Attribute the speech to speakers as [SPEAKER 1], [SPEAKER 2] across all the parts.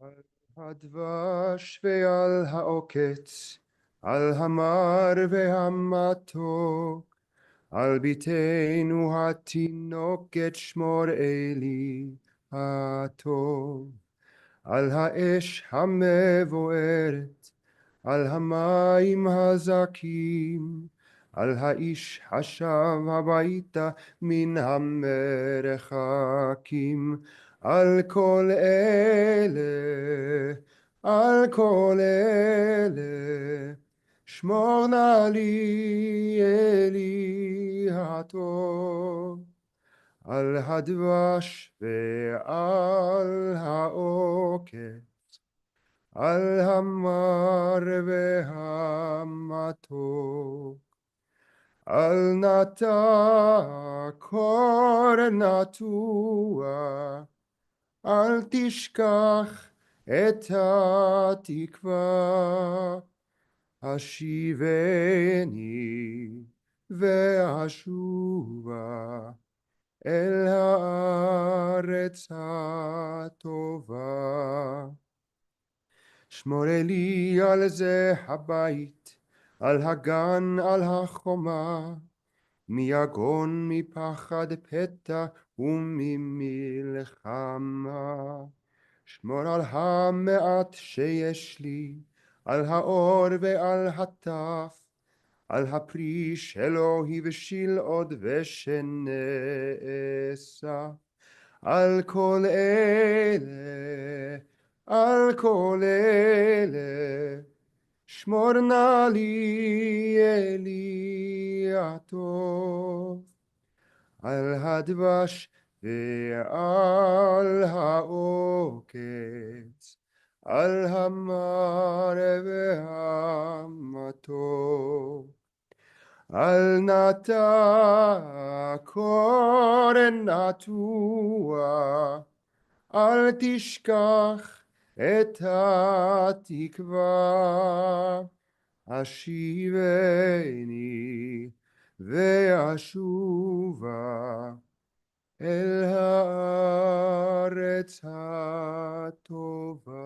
[SPEAKER 1] על הדבש ועל העוקץ, על המר והמתוק, על ביתנו התינוקת שמור אלי הטוב, על האש המבוערת, על המים הזכים, על האיש השב הביתה מן המרחקים, על כל אלה, על כל אלה, שמור נא לי אלי הטוב. על הדבש ועל העוקץ, על המר והמתוק, על נטע קור נטוע, אל תשכח את התקווה, השיבני ואשובה אל הארץ הטובה. שמור לי על זה הבית, על הגן, על החומה, מיגון, מפחד פתע וממלחמה. שמור על המעט שיש לי, על האור ועל הטף, על הפרי שלא הבשיל עוד ושנאסף. על כל אלה, על כל אלה, שמור נא לי אלי הטוב. על הדבש ועל העוקץ, על המר והמתוק, על נטע קור נטוע, אל תשכח את התקווה, השיבני ואשובה אל הארץ הטובה.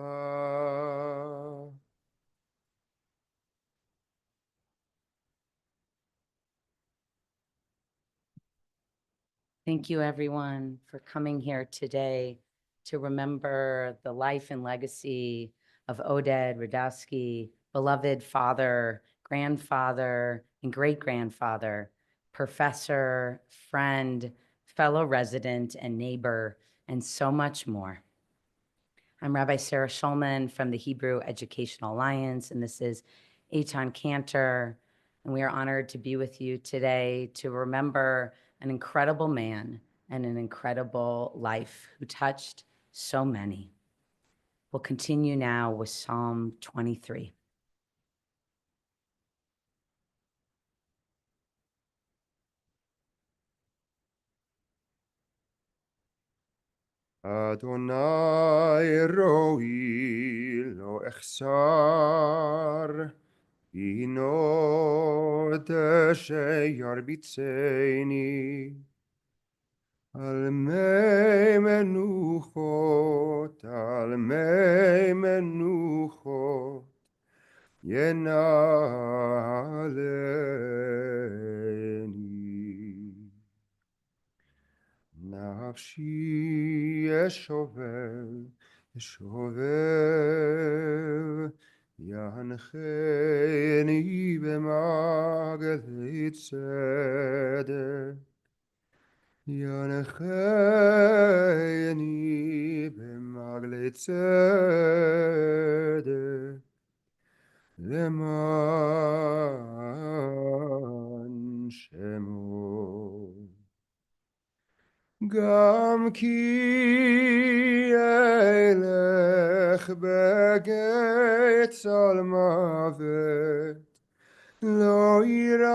[SPEAKER 2] Thank you, everyone, for coming here today to remember the life and legacy of Oded Rudawsky, beloved father, grandfather, and great-grandfather, professor, friend, fellow resident, and neighbor, and so much more. I'm Rabbi Sarah Schulman from the Hebrew Educational Alliance, and this is Eitan Cantor, and we are honored to be with you today to remember an incredible man and an incredible life who touched so many. We'll continue now with Psalm 23.
[SPEAKER 1] Adonai roi lo echsar, Inod sheyarbitzeni, al mei menuchot, ינעלני. נפשי אשובב, ינחני במעגלי צדק, ינחני במעגלי צדק, למען שמו. גם כי אלך בגיא צלמוות, לא אירא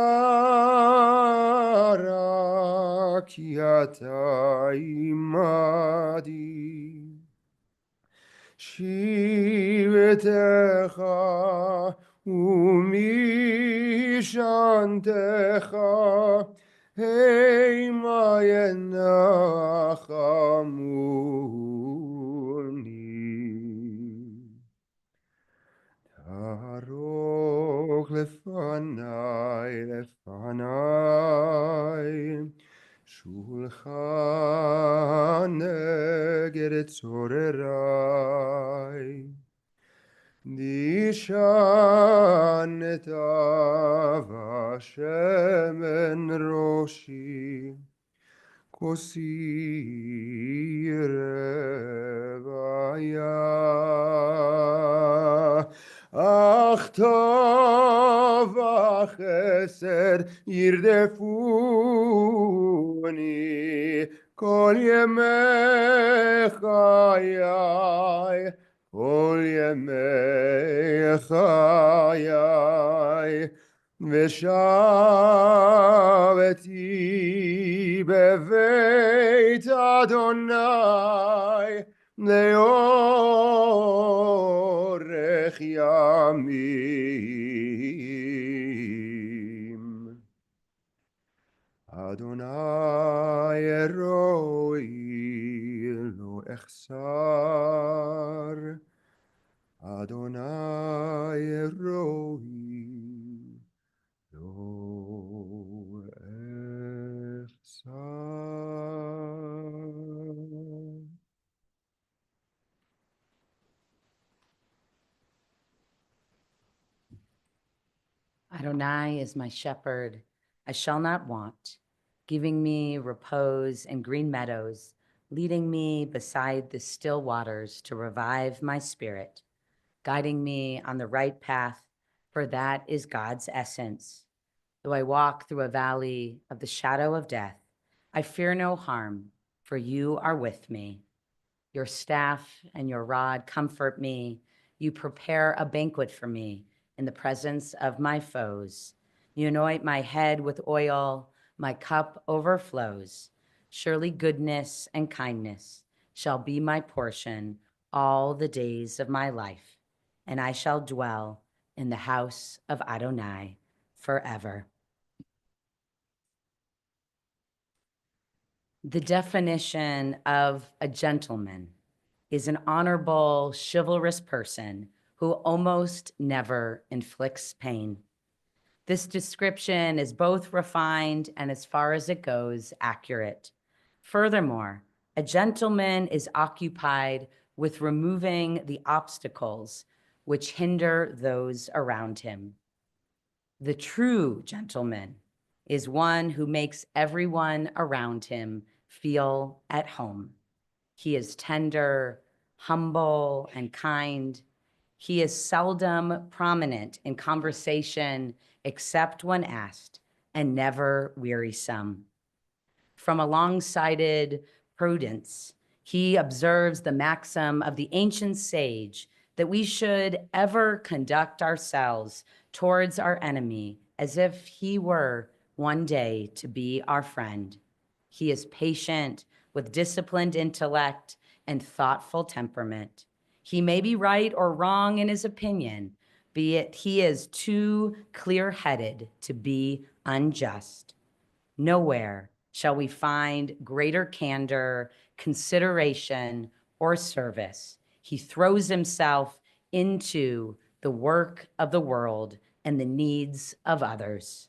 [SPEAKER 1] רע, כי אתה עמדי. שבטך ומשענתך המה ינחמוני. לפניי, לפניי, שולחן נגד צורריי. נשענת השמן ראשי, כוסי רוויה, אך טוב החסד ירדפוני כל ימי חיי, כל ימי חיי, ושבתי בבית אדוני לאורך ימים. אדוני אלוהי לא אחסר, אדוני אלוהי לא אחסר.
[SPEAKER 2] Adonai is my shepherd, I shall not want, giving me repose in green meadows, leading me beside the still waters to revive my spirit, guiding me on the right path, for that is God's essence. Though I walk through a valley of the shadow of death, I fear no harm, for you are with me. Your staff and your rod comfort me. You prepare a banquet for me in the presence of my foes. You anoint my head with oil, my cup overflows. Surely goodness and kindness shall be my portion all the days of my life, and I shall dwell in the house of Adonai forever. The definition of a gentleman is an honorable, chivalrous person who almost never inflicts pain. This description is both refined and, as far as it goes, accurate. Furthermore, a gentleman is occupied with removing the obstacles which hinder those around him. The true gentleman is one who makes everyone around him feel at home. He is tender, humble, and kind. He is seldom prominent in conversation except when asked, and never wearisome. From a long-sighted prudence, he observes the maxim of the ancient sage that we should ever conduct ourselves towards our enemy as if he were one day to be our friend. He is patient with disciplined intellect and thoughtful temperament. He may be right or wrong in his opinion, but he is too clear-headed to be unjust. Nowhere shall we find greater candor, consideration, or service. He throws himself into the work of the world and the needs of others.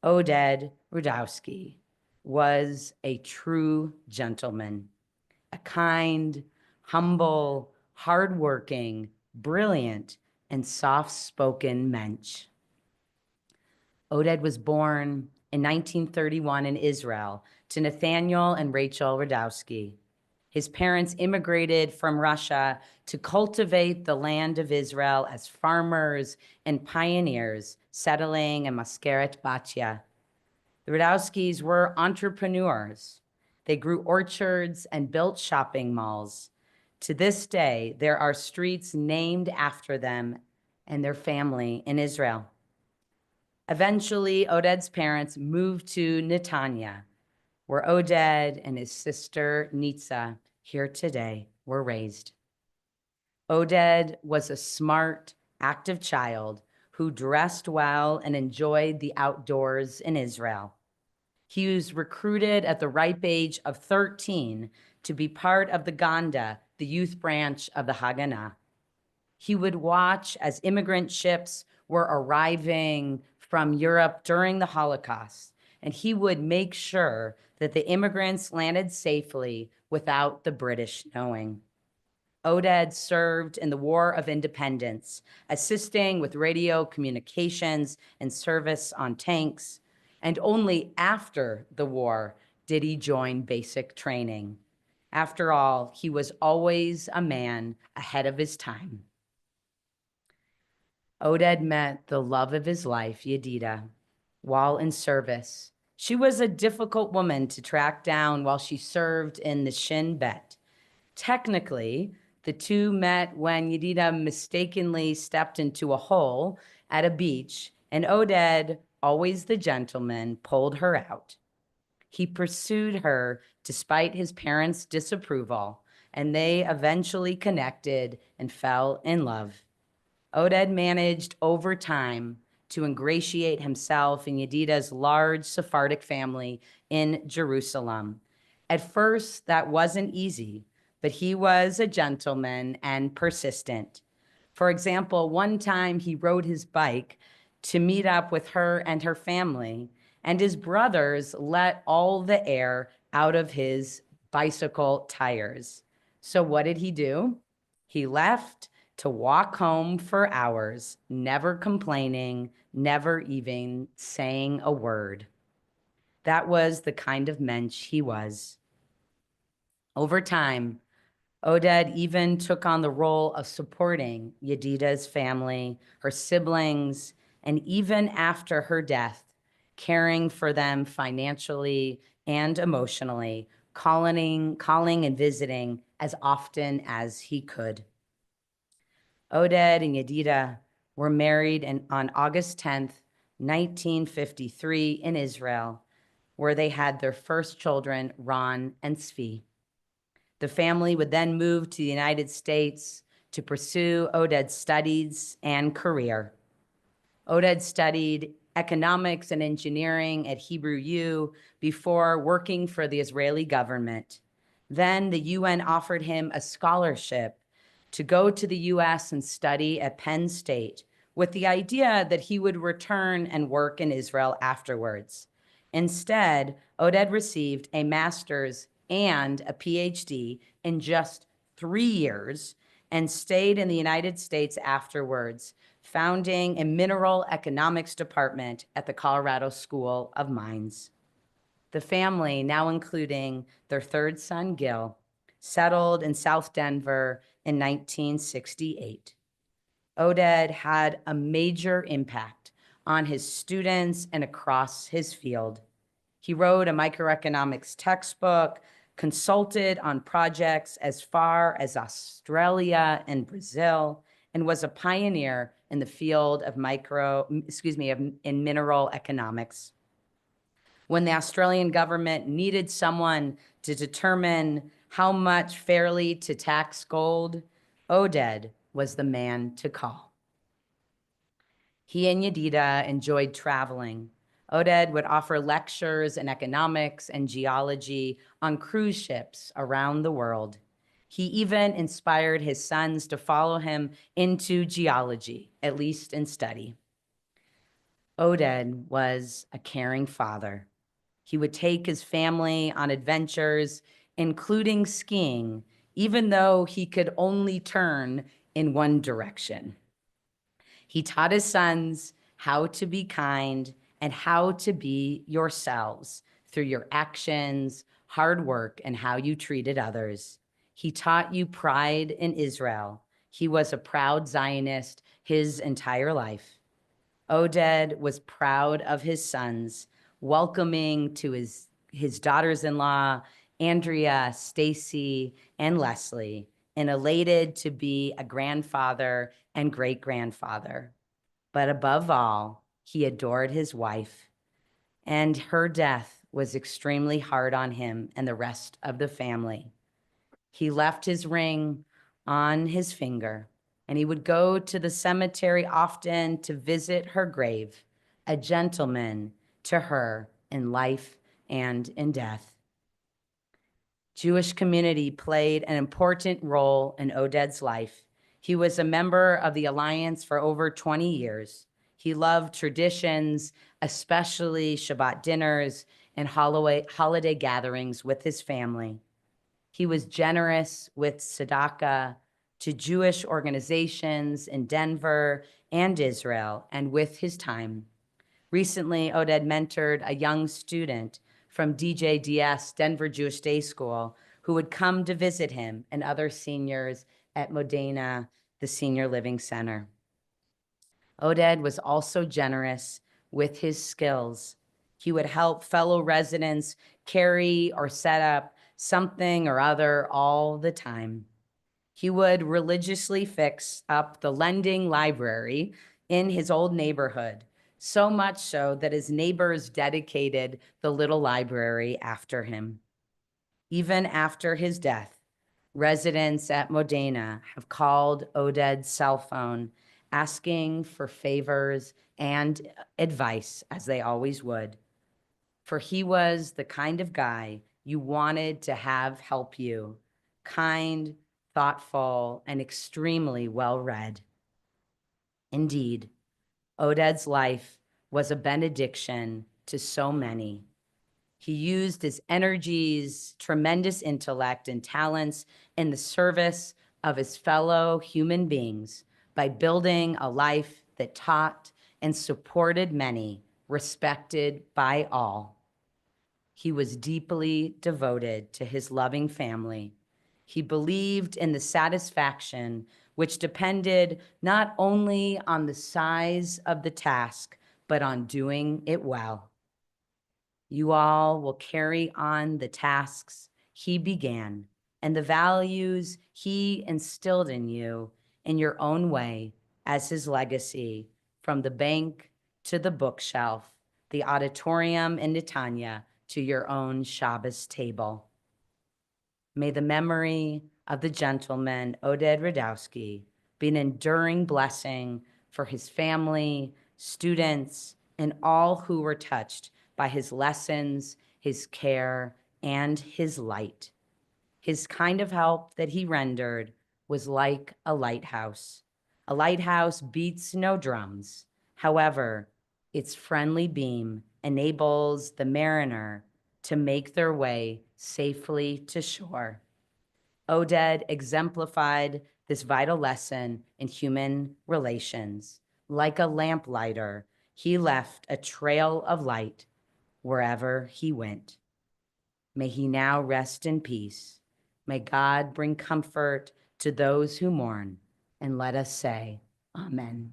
[SPEAKER 2] Oded Rudawsky was a true gentleman, a kind, humble, hardworking, brilliant, and soft-spoken mensch. Oded was born in 1931 in Israel to Nathaniel and Rachel Rudawsky. His parents immigrated from Russia to cultivate the land of Israel as farmers and pioneers, settling in Maskeret Batya. The Rudawskys were entrepreneurs. They grew orchards and built shopping malls. To this day, there are streets named after them and their family in Israel. Eventually, Oded's parents moved to Netanya, where Oded and his sister Nitza, here today, were raised. Oded was a smart, active child who dressed well and enjoyed the outdoors in Israel. He was recruited at the ripe age of 13 to be part of the Ganda, the youth branch of the Haganah. He would watch as immigrant ships were arriving from Europe during the Holocaust, and he would make sure that the immigrants landed safely without the British knowing. Oded served in the War of Independence, assisting with radio communications and service on tanks, and only after the war did he join basic training. After all, he was always a man ahead of his time. Oded met the love of his life, Yedida, while in service. She was a difficult woman to track down while she served in the Shin Bet. Technically, the two met when Yedida mistakenly stepped into a hole at a beach, and Oded, always the gentleman, pulled her out. He pursued her despite his parents' disapproval, and they eventually connected and fell in love. Oded managed over time to ingratiate himself in Yedida's large Sephardic family in Jerusalem. At first, that wasn't easy, but he was a gentleman and persistent. For example, one time he rode his bike to meet up with her and her family, and his brothers let all the air out of his bicycle tires. So what did he do? He left to walk home for hours, never complaining, never even saying a word. That was the kind of mensch he was. Over time, Oded even took on the role of supporting Yedida's family, her siblings, and even after her death, caring for them financially and emotionally, calling and visiting as often as he could. Oded and Yedida were married on August 10th, 1953 in Israel, where they had their first children, Ron and Svi. The family would then move to the United States to pursue Oded's studies and career. Oded studied economics and engineering at Hebrew U before working for the Israeli government. Then the UN offered him a scholarship to go to the US and study at Penn State with the idea that he would return and work in Israel afterwards. Instead, Oded received a master's and a PhD in just 3 years and stayed in the United States afterwards, founding a mineral economics department at the Colorado School of Mines. The family, now including their third son, Gil, settled in South Denver in 1968. Oded had a major impact on his students and across his field. He wrote a microeconomics textbook, consulted on projects as far as Australia and Brazil, and was a pioneer in the field of in mineral economics. When the Australian government needed someone to determine how much fairly to tax gold, Oded was the man to call. He and Yedida enjoyed traveling. Oded would offer lectures in economics and geology on cruise ships around the world. He even inspired his sons to follow him into geology, at least in study. Oded was a caring father. He would take his family on adventures, including skiing, even though he could only turn in one direction. He taught his sons how to be kind and how to be yourselves through your actions, hard work, and how you treated others. He taught you pride in Israel. He was a proud Zionist his entire life. Oded was proud of his sons, welcoming to his daughters-in-law, Andrea, Stacy, and Leslie, and elated to be a grandfather and great-grandfather. But above all, he adored his wife, and her death was extremely hard on him and the rest of the family. He left his ring on his finger, and he would go to the cemetery often to visit her grave, a gentleman to her in life and in death. Jewish community played an important role in Oded's life. He was a member of the Alliance for over 20 years. He loved traditions, especially Shabbat dinners and holiday gatherings with his family. He was generous with tzedakah to Jewish organizations in Denver and Israel, and with his time. Recently, Oded mentored a young student from DJDS, Denver Jewish Day School, who would come to visit him and other seniors at Modena, the Senior Living Center. Oded was also generous with his skills. He would help fellow residents carry or set up something or other all the time. He would religiously fix up the lending library in his old neighborhood, so much so that his neighbors dedicated the little library after him. Even after his death, residents at Modena have called Oded's cell phone, asking for favors and advice, as they always would. For he was the kind of guy you wanted to have help you, kind, thoughtful, and extremely well-read. Indeed, Oded's life was a benediction to so many. He used his energies, tremendous intellect, and talents in the service of his fellow human beings by building a life that taught and supported many, respected by all. He was deeply devoted to his loving family. He believed in the satisfaction which depended not only on the size of the task, but on doing it well. You all will carry on the tasks he began and the values he instilled in you in your own way as his legacy, from the bank to the bookshelf, the auditorium in Netanya to your own Shabbos table. May the memory of the gentleman Oded Rudawsky be an enduring blessing for his family, students, and all who were touched by his lessons, his care, and his light. His kind of help that he rendered was like a lighthouse. A lighthouse beats no drums. However, its friendly beam enables the mariner to make their way safely to shore. Oded exemplified this vital lesson in human relations. Like a lamplighter, he left a trail of light wherever he went. May he now rest in peace. May God bring comfort to those who mourn, and let us say, Amen.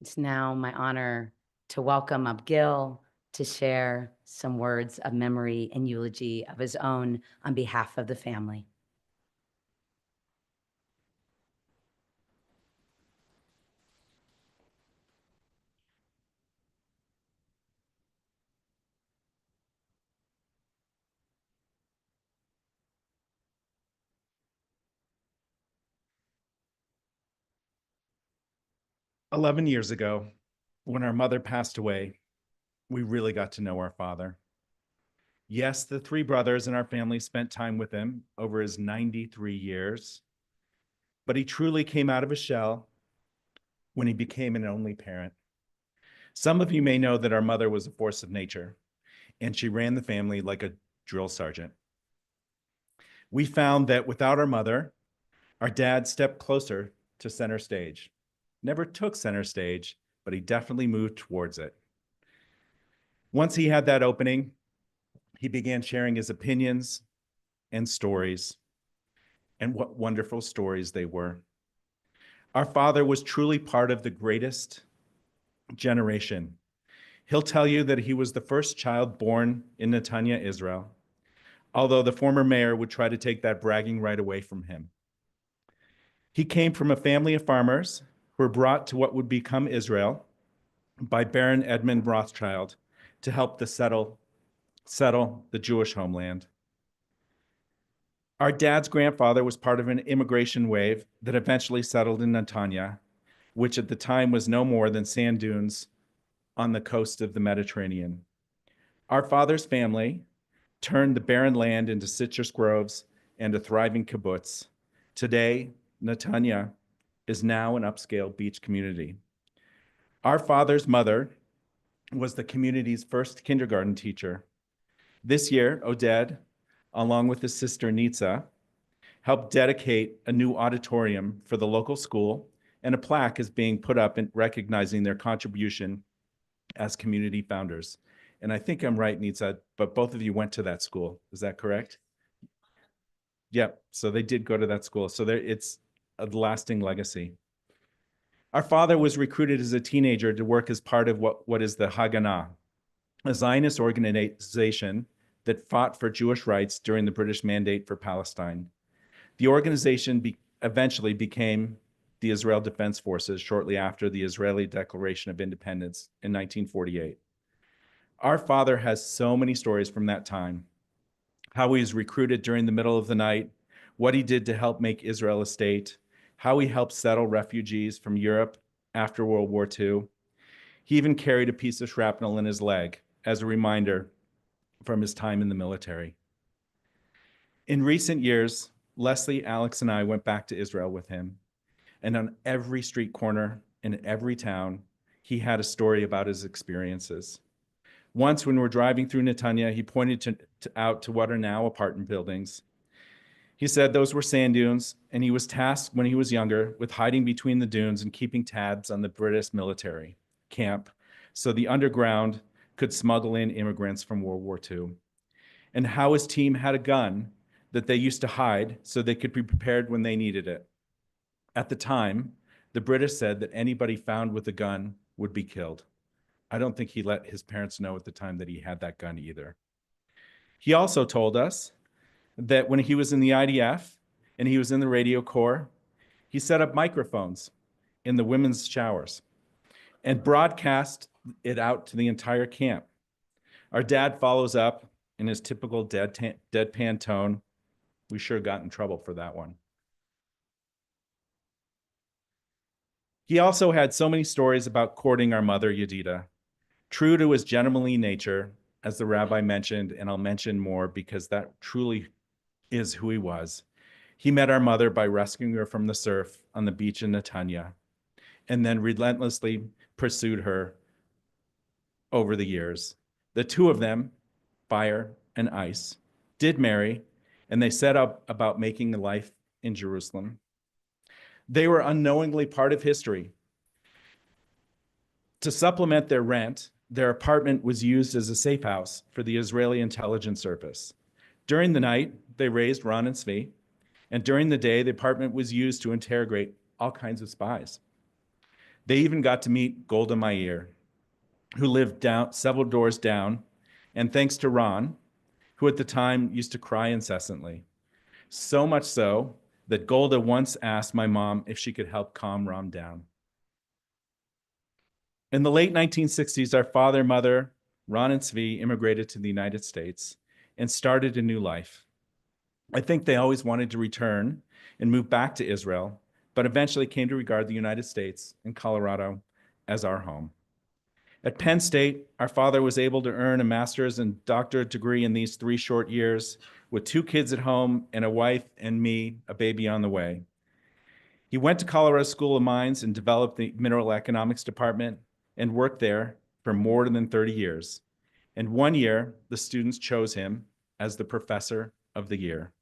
[SPEAKER 2] It's now my honor to welcome up Gil to share some words of memory and eulogy of his own on behalf of the family.
[SPEAKER 3] "11 years ago, when our mother passed away, we really got to know our father. Yes, the three brothers in our family spent time with him over his 93 years, but he truly came out of his shell when he became an only parent. Some of you may know that our mother was a force of nature, and she ran the family like a drill sergeant. We found that without our mother, our dad stepped closer to center stage. Never took center stage, but he definitely moved towards it. Once he had that opening, he began sharing his opinions and stories, and what wonderful stories they were. Our father was truly part of the greatest generation. He'll tell you that he was the first child born in Netanya, Israel, although the former mayor would try to take that bragging right away from him. He came from a family of farmers who were brought to what would become Israel by Baron Edmund Rothschild to help settle the Jewish homeland. Our dad's grandfather was part of an immigration wave that eventually settled in Netanya, which at the time was no more than sand dunes on the coast of the Mediterranean. Our father's family turned the barren land into citrus groves and a thriving kibbutz. Today, Netanya is now an upscale beach community. Our father's mother was the community's first kindergarten teacher. This year, Oded, along with his sister Nitsa, helped dedicate a new auditorium for the local school, and a plaque is being put up in recognizing their contribution as community founders. And I think I'm right, Nitsa, but both of you went to that school. Is that correct? Yep. So they did go to that school. So it's a lasting legacy. Our father was recruited as a teenager to work as part of what is the Haganah, a Zionist organization that fought for Jewish rights during the British Mandate for Palestine. The organization eventually became the Israel Defense Forces shortly after the Israeli Declaration of Independence in 1948. Our father has so many stories from that time: how he was recruited during the middle of the night, what he did to help make Israel a state, how he helped settle refugees from Europe after World War II. He even carried a piece of shrapnel in his leg as a reminder from his time in the military. In recent years, Leslie, Alex, and I went back to Israel with him. And on every street corner in every town, he had a story about his experiences. Once, when we were driving through Netanya, he pointed out to what are now apartment buildings. He said those were sand dunes, and he was tasked when he was younger with hiding between the dunes and keeping tabs on the British military camp so the underground could smuggle in immigrants from World War II. And how his team had a gun that they used to hide so they could be prepared when they needed it. At the time, the British said that anybody found with a gun would be killed. I don't think he let his parents know at the time that he had that gun either. He also told us that when he was in the IDF and he was in the radio corps, he set up microphones in the women's showers and broadcast it out to the entire camp. Our dad follows up in his typical deadpan tone. We sure got in trouble for that one. He also had so many stories about courting our mother, Yedida. True to his gentlemanly nature, as the rabbi mentioned, and I'll mention more because that truly is who he was. He met our mother by rescuing her from the surf on the beach in Netanya, and then relentlessly pursued her over the years. The two of them, fire and ice, did marry, and they set up about making a life in Jerusalem. They were unknowingly part of history. To supplement their rent, their apartment was used as a safe house for the Israeli intelligence service. During the night, they raised Ron and Zvi, and during the day, the apartment was used to interrogate all kinds of spies. They even got to meet Golda Meir, who lived several doors down, and thanks to Ron, who at the time used to cry incessantly. So much so that Golda once asked my mom if she could help calm Ron down. In the late 1960s, our father, mother, Ron and Zvi immigrated to the United States and started a new life. I think they always wanted to return and move back to Israel, but eventually came to regard the United States and Colorado as our home. At Penn State, our father was able to earn a master's and doctorate degree in these 3 short years with 2 kids at home and a wife and me, a baby on the way. He went to Colorado School of Mines and developed the Mineral Economics Department and worked there for more than 30 years. And one year, the students chose him as the Professor of the Year.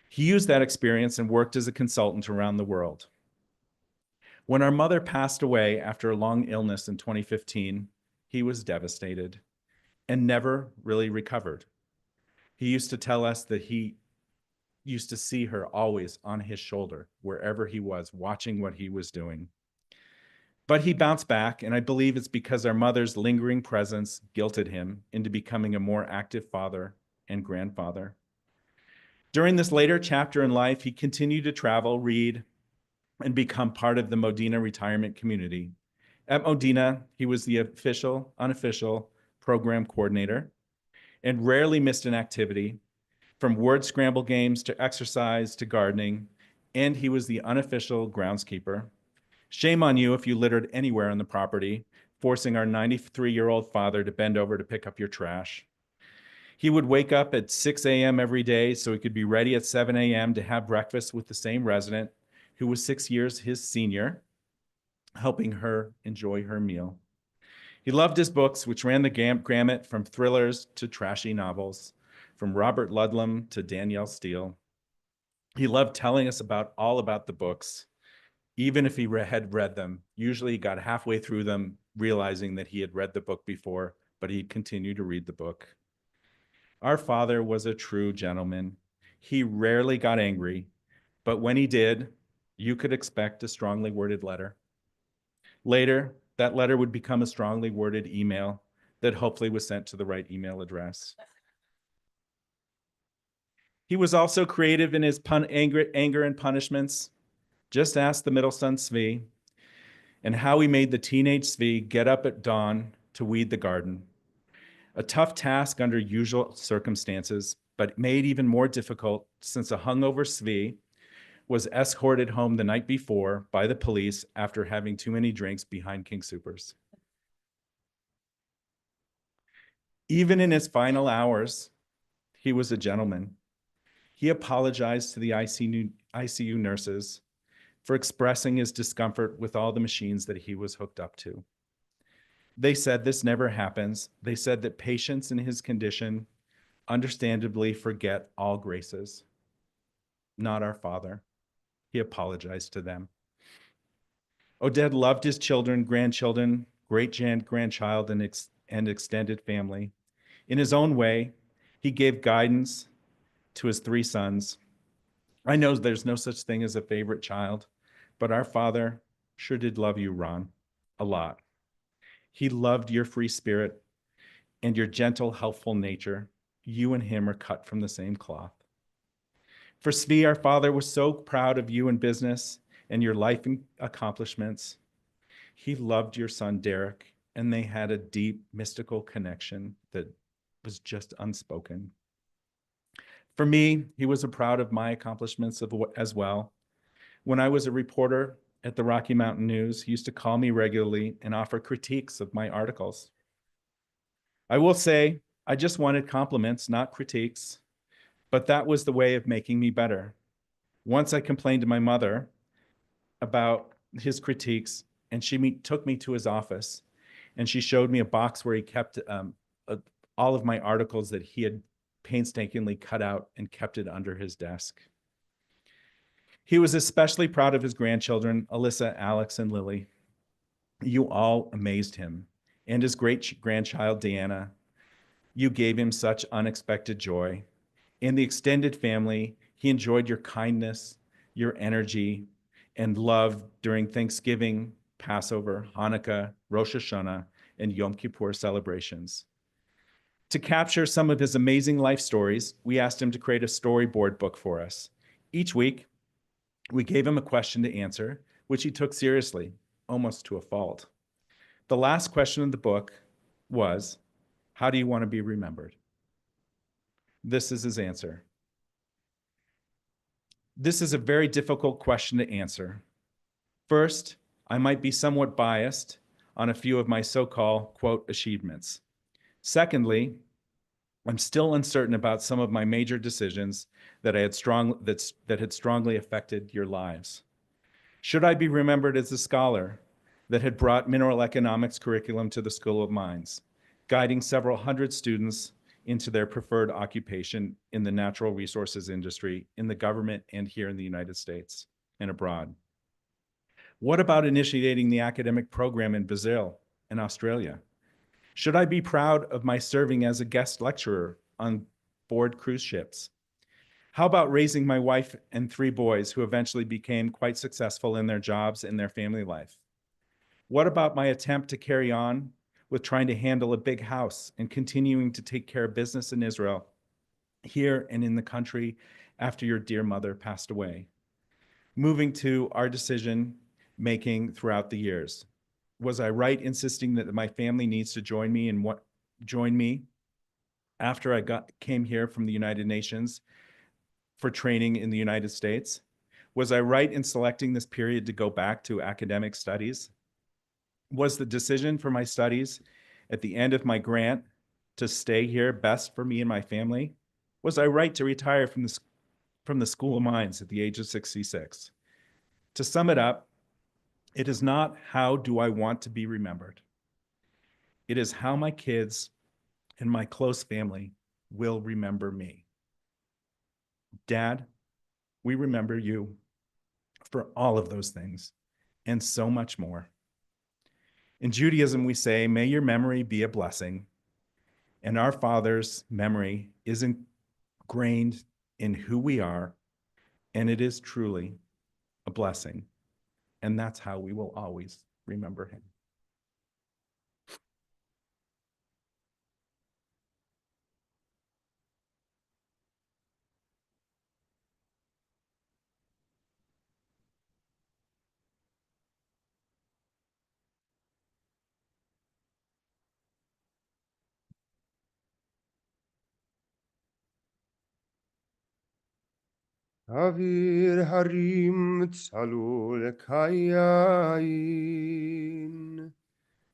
[SPEAKER 3] He used that experience and worked as a consultant around the world. When our mother passed away after a long illness in 2015, he was devastated and never really recovered. He used to tell us that he used to see her always on his shoulder, wherever he was, watching what he was doing. But he bounced back, and I believe it's because our mother's lingering presence guilted him into becoming a more active father and grandfather. During this later chapter in life, he continued to travel, read, and become part of the Modena retirement community. At Modena, he was the unofficial program coordinator and rarely missed an activity, from word scramble games to exercise to gardening, and he was the unofficial groundskeeper. Shame on you if you littered anywhere on the property, forcing our 93-year-old father to bend over to pick up your trash. He would wake up at 6 a.m. every day so he could be ready at 7 a.m. to have breakfast with the same resident who was 6 years his senior, helping her enjoy her meal. He loved his books, which ran the gamut from thrillers to trashy novels, from Robert Ludlum to Danielle Steele. He loved telling us all about the books, even if he had read them. Usually he got halfway through them, realizing that he had read the book before, but he'd continue to read the book. Our father was a true gentleman. He rarely got angry, but when he did, you could expect a strongly worded letter. Later, that letter would become a strongly worded email that hopefully was sent to the right email address. He was also creative in his anger and punishments. Just ask the middle son, Svi, and how he made the teenage Svi get up at dawn to weed the garden. A tough task under usual circumstances, but made even more difficult since a hungover Svi was escorted home the night before by the police after having too many drinks behind King Soopers. Even in his final hours, he was a gentleman. He apologized to the ICU nurses for expressing his discomfort with all the machines that he was hooked up to. They said this never happens. They said that patients in his condition understandably forget all graces. Not our father. He apologized to them. Oded loved his children, grandchildren, great-grandchild, and extended family. In his own way, he gave guidance to his 3 sons. I know there's no such thing as a favorite child, but our father sure did love you, Ron, a lot. He loved your free spirit and your gentle, helpful nature. You and him are cut from the same cloth. For Svi, our father was so proud of you in business and your life accomplishments. He loved your son, Derek, and they had a deep, mystical connection that was just unspoken. For me, he was proud of my accomplishments as well. When I was a reporter at the Rocky Mountain News, he used to call me regularly and offer critiques of my articles. I will say, I just wanted compliments, not critiques, but that was the way of making me better. Once I complained to my mother about his critiques, and she took me to his office, and she showed me a box where he kept all of my articles that he had painstakingly cut out and kept it under his desk. He was especially proud of his grandchildren, Alyssa, Alex, and Lily. You all amazed him, and his great-grandchild, Deanna. You gave him such unexpected joy. In the extended family, he enjoyed your kindness, your energy, and love during Thanksgiving, Passover, Hanukkah, Rosh Hashanah, and Yom Kippur celebrations. To capture some of his amazing life stories, we asked him to create a storyboard book for us. Each week, we gave him a question to answer, which he took seriously, almost to a fault. The last question of the book was, how do you want to be remembered? This is his answer. This is a very difficult question to answer. First, I might be somewhat biased on a few of my so-called, quote, achievements. Secondly, I'm still uncertain about some of my major decisions that had strongly affected your lives. Should I be remembered as a scholar that had brought mineral economics curriculum to the School of Mines, guiding several hundred students into their preferred occupation in the natural resources industry, in the government, and here in the United States and abroad? What about initiating the academic program in Brazil and Australia? Should I be proud of my serving as a guest lecturer on board cruise ships? How about raising my wife and 3 boys who eventually became quite successful in their jobs and their family life? What about my attempt to carry on with trying to handle a big house and continuing to take care of business in Israel, here and in the country after your dear mother passed away? Moving to our decision making throughout the years. Was I right insisting that my family needs to join me after I came here from the United Nations for training in the United States? Was I right in selecting this period to go back to academic studies? Was the decision for my studies at the end of my grant to stay here best for me and my family? Was I right to retire from the School of Mines at the age of 66? To sum it up, it is not how do I want to be remembered. It is how my kids and my close family will remember me. Dad, we remember you for all of those things and so much more. In Judaism, we say, may your memory be a blessing. And our Father's memory is ingrained in who we are, and it is truly a blessing. And that's how we will always remember him.
[SPEAKER 1] אוויר הרים צלול כיין,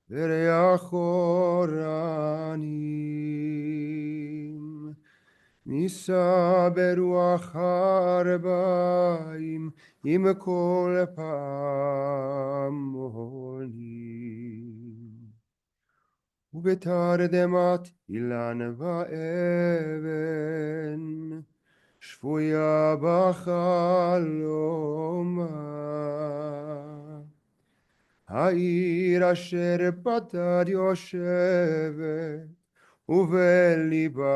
[SPEAKER 1] וריח אורנים, נישא ברוח הארבעים, עם כל פעמונים. ובתרדמת אילן ואבן, שבויה בחלומה. העיר אשר בתר יושבת, ובליבה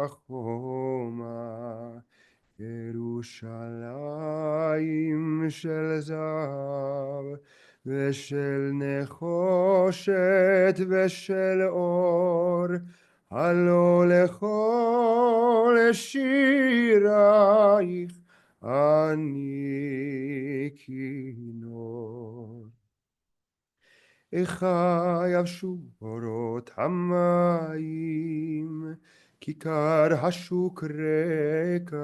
[SPEAKER 1] חומה. ירושלים של זהב, ושל נחושת ושל אור, הלא לכל שירייך אני כינור. איכה יבשו אורות המים, כיכר השוק ריקה,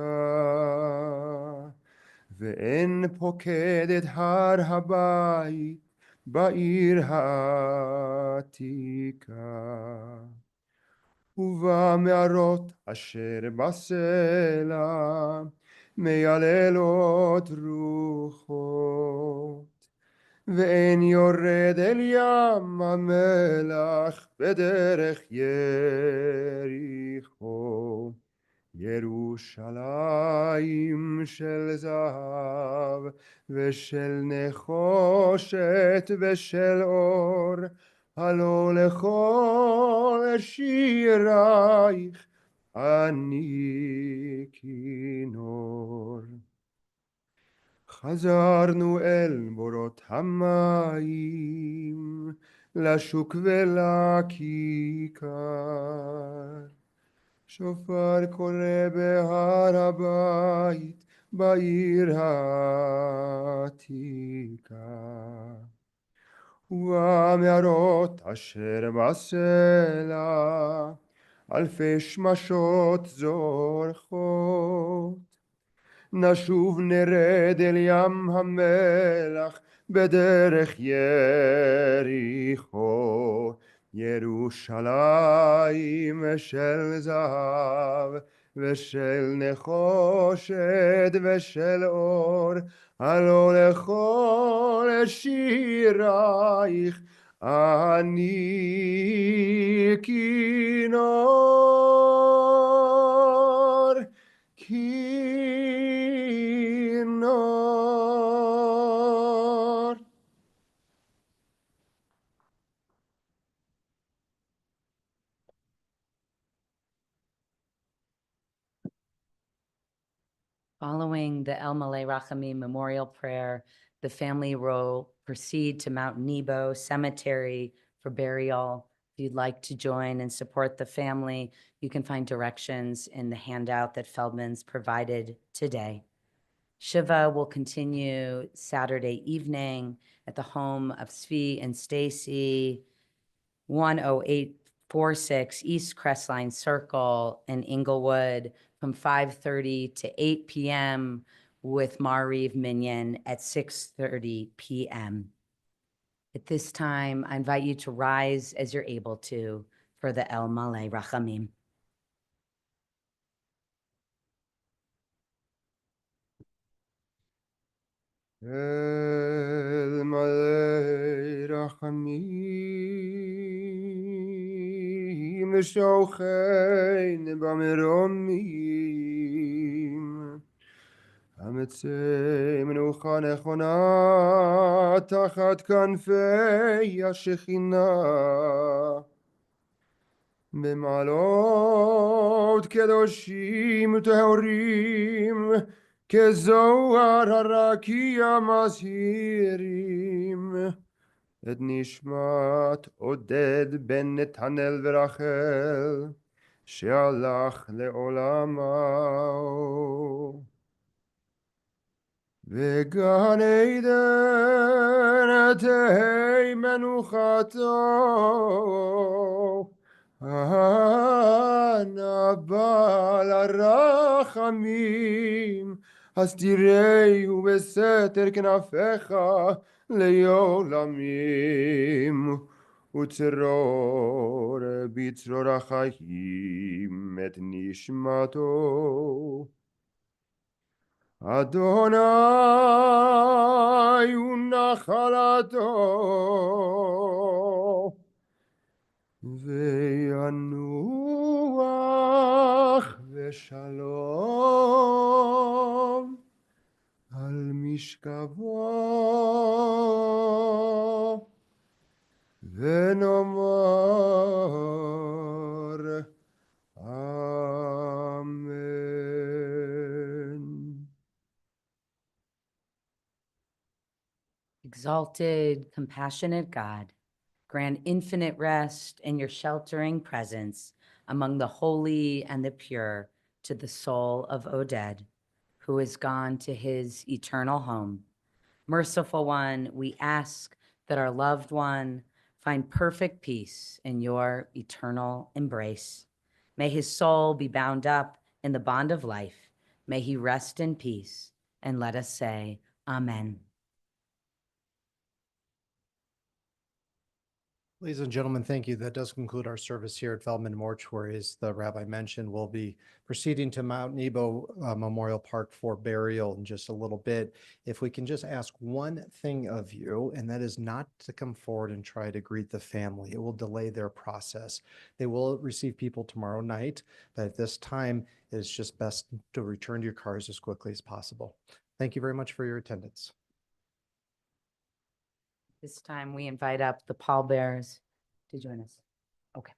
[SPEAKER 1] ואין פוקדת הר הבית בעיר העתיקה. ובמערות אשר בסלע מייללות רוחות, ואין יורד אל ים המלח בדרך יריחו. ירושלים של זהב ושל נחושת ושל אור, הלא לכל שירייך אני כינור. חזרנו אל בורות המים, לשוק ולכיכר. שופר קורא בהר הבית, בעיר העתיקה. ובמערות אשר בסלע, אלפי שמשות זורחות. נשוב נרד אל ים המלח בדרך יריחו. ירושלים של זהב ושל נחושת ושל אור, הלא לכל שירייך אני כינור. כינור.
[SPEAKER 2] Following the El Malay Rachamim Memorial Prayer, the family will proceed to Mount Nebo Cemetery for burial. If you'd like to join and support the family, you can find directions in the handout that Feldman's provided today. Shiva will continue Saturday evening at the home of Svi and Stacy, 10846 East Crestline Circle in Inglewood, from 5:30 to 8 p.m. with Mariv Minyan at 6:30 p.m. At this time, I invite you to rise as you're able to for the El Malay Rachamim.
[SPEAKER 1] אל מלא רחמים ושוכן במרומים המצא מנוחה נכונה תחת כנפי השכינה במעלות קדושים טהורים כזוהר הרקיע מזהירים את נשמת עודד בן נתנאל ורחל שהלך לעולמו וגן עדן תהי מנוחתו אנא בעל הרחמים הסתירהו בסתר כנפיך לעולמים וצרור בצרור החיים את נשמתו אדוני הוא נחלתו וינוח ושלום על משכבו ונאמר אמן.
[SPEAKER 2] Exalted, compassionate God, grant infinite rest in your sheltering presence among the holy and the pure to the soul of Oded, who is gone to his eternal home. Merciful One, we ask that our loved one find perfect peace in your eternal embrace. May his soul be bound up in the bond of life. May he rest in peace. And let us say, Amen.
[SPEAKER 4] Ladies and gentlemen, thank you. That does conclude our service here at Feldman Mortuary. As the rabbi mentioned, we'll be proceeding to Mount Nebo Memorial Park for burial in just a little bit. If we can just ask one thing of you, and that is not to come forward and try to greet the family. It will delay their process. They will receive people tomorrow night, but at this time, it is just best to return to your cars as quickly as possible. Thank you very much for your attendance.
[SPEAKER 2] This time we invite up the pallbearers to join us. Okay.